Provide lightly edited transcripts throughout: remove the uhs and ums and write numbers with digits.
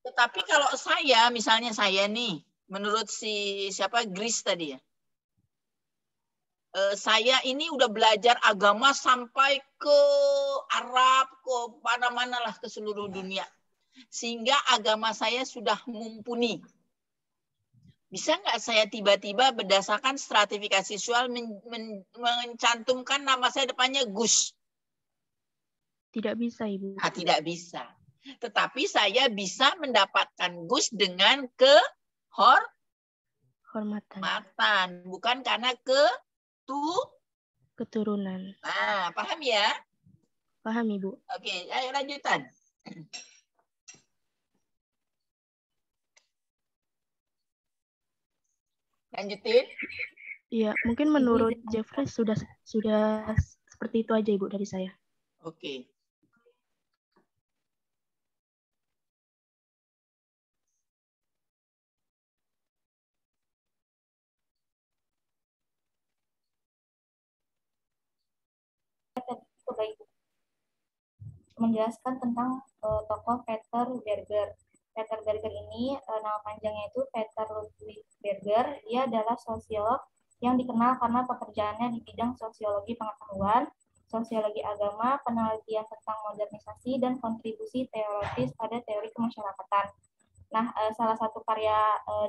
Tetapi kalau saya, misalnya saya nih, menurut siapa Gris tadi ya, saya ini udah belajar agama sampai ke Arab, ke mana-mana lah, ke seluruh dunia. Sehingga agama saya sudah mumpuni. Bisa nggak saya tiba-tiba berdasarkan stratifikasi sosial mencantumkan nama saya depannya Gus? Tidak bisa, Ibu. Nah, tidak bisa. Tetapi saya bisa mendapatkan Gus dengan kehormatan. Bukan karena keturunan. Nah, paham ya? Paham, Ibu. Oke, ayo lanjutan. Lanjutin. Iya, mungkin menurut Jeffrey sudah seperti itu aja, Ibu, dari saya. Oke. Menjelaskan tentang tokoh Peter Berger. Peter Berger ini nama panjangnya itu Peter Ludwig Berger. Dia adalah sosiolog yang dikenal karena pekerjaannya di bidang sosiologi pengetahuan, sosiologi agama, penelitian tentang modernisasi, dan kontribusi teoritis pada teori kemasyarakatan. Nah, salah satu karya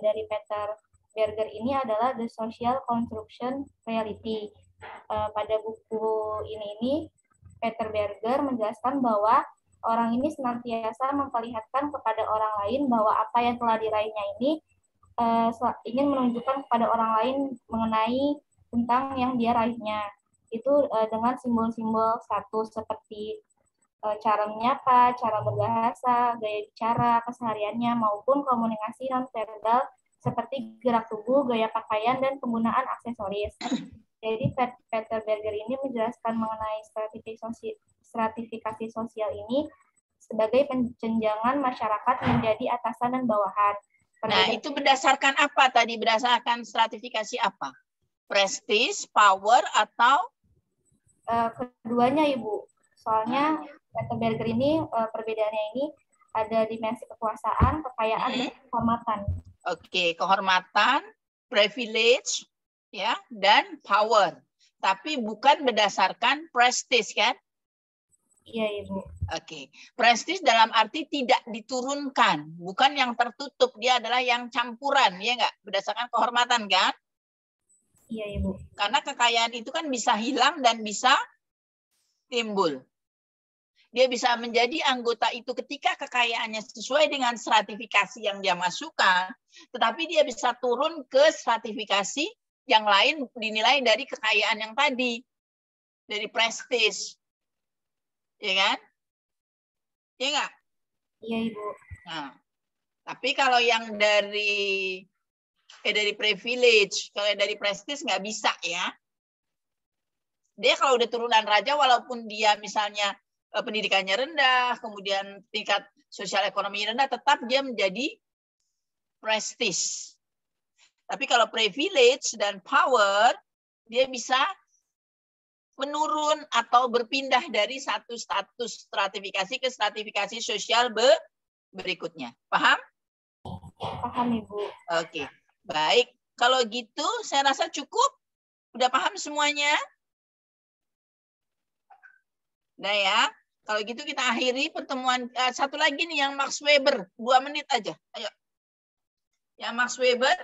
dari Peter Berger ini adalah The Social Construction Reality. Pada buku ini Peter Berger menjelaskan bahwa orang ini senantiasa memperlihatkan kepada orang lain bahwa apa yang telah diraihnya ini ingin menunjukkan kepada orang lain mengenai tentang yang dia raihnya. Itu dengan simbol-simbol status seperti cara menyapa, cara berbahasa, gaya bicara, kesehariannya, maupun komunikasi non-verbal seperti gerak tubuh, gaya pakaian, dan penggunaan aksesoris. Jadi Peter Berger ini menjelaskan mengenai stratifikasi sosial ini sebagai penjenjangan masyarakat menjadi atasan dan bawahan. Nah, itu berdasarkan apa tadi? Berdasarkan stratifikasi apa? Prestige, power, atau? Keduanya, Ibu. Soalnya Peter Berger ini perbedaannya ini ada dimensi kekuasaan, kekayaan, dan kehormatan. Oke, kehormatan, privilege, ya, dan power. Tapi bukan berdasarkan prestige, kan? Iya, Ibu. Oke. Prestige dalam arti tidak diturunkan, bukan yang tertutup, dia adalah yang campuran, ya enggak? Berdasarkan kehormatan, kan? Iya, Ibu. Karena kekayaan itu kan bisa hilang dan bisa timbul. Dia bisa menjadi anggota itu ketika kekayaannya sesuai dengan stratifikasi yang dia masukkan, tetapi dia bisa turun ke stratifikasi yang lain dinilai dari kekayaan yang tadi, dari prestis, ya kan? Ya enggak? Iya, Ibu. Nah, tapi kalau yang dari privilege, kalau dari prestis nggak bisa ya. Dia kalau udah turunan raja, walaupun dia misalnya pendidikannya rendah, kemudian tingkat sosial ekonomi rendah, tetap dia menjadi prestis. Tapi kalau privilege dan power, dia bisa menurun atau berpindah dari satu status stratifikasi ke stratifikasi sosial berikutnya. Paham? Paham, Ibu. Oke, baik. Kalau gitu, saya rasa cukup. Udah paham semuanya? Nah ya, kalau gitu kita akhiri pertemuan. Satu lagi nih yang Max Weber, 2 menit aja. Ayo. Yang Max Weber.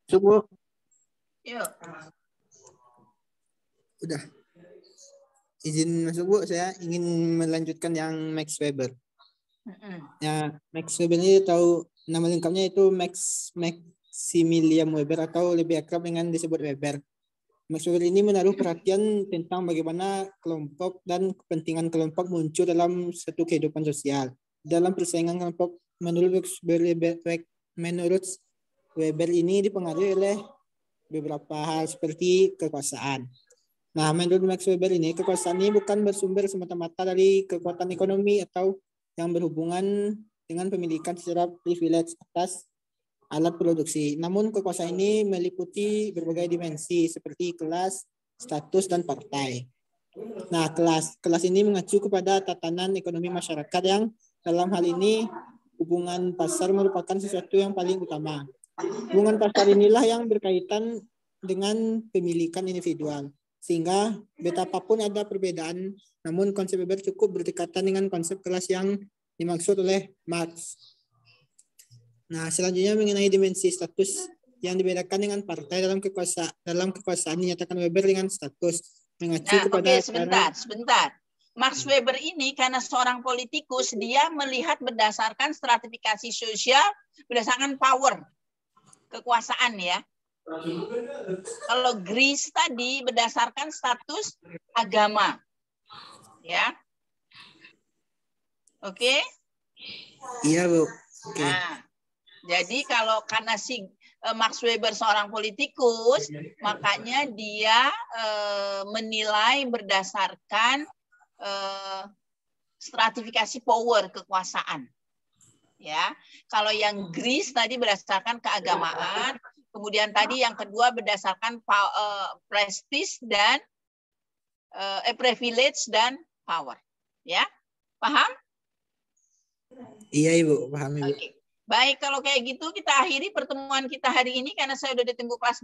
Masuk, Bu. Yuk. Udah. Izin masuk, Bu. Saya ingin melanjutkan yang Max Weber. Ya, Max Weber ini tahu nama lengkapnya itu Maximilian Weber atau lebih akrab dengan disebut Weber. Max Weber ini menaruh perhatian tentang bagaimana kelompok dan kepentingan kelompok muncul dalam satu kehidupan sosial. Dalam persaingan kelompok, menurut Weber ini dipengaruhi oleh beberapa hal seperti kekuasaan, Nah, menurut Max Weber ini, kekuasaan ini bukan bersumber semata-mata dari kekuatan ekonomi atau yang berhubungan dengan pemilikan secara privilege atas alat produksi. Namun kekuasaan ini meliputi berbagai dimensi seperti kelas, status, dan partai. Nah, kelas ini mengacu kepada tatanan ekonomi masyarakat yang dalam hal ini hubungan pasar merupakan sesuatu yang paling utama. Hubungan pasar inilah yang berkaitan dengan pemilikan individual. Sehingga betapapun ada perbedaan, namun konsep Weber cukup berdekatan dengan konsep kelas yang dimaksud oleh Marx. Nah, selanjutnya mengenai dimensi status yang dibedakan dengan partai dalam kekuasaan dinyatakan Weber dengan status mengacu kepada sebentar. Max Weber ini karena seorang politikus, dia melihat berdasarkan stratifikasi sosial, berdasarkan power, kekuasaan ya. Kalau Gris tadi berdasarkan status agama. Ya. Oke? Iya, Bu. Oke. Nah, jadi kalau karena si Max Weber seorang politikus, makanya dia menilai berdasarkan stratifikasi power, kekuasaan. Ya. Kalau yang Gris tadi berdasarkan keagamaan, kemudian tadi yang kedua berdasarkan prestige dan privilege dan power. Ya, paham? Iya, Ibu, paham, Ibu. Oke. Baik, kalau kayak gitu kita akhiri pertemuan kita hari ini karena saya sudah ditunggu kelas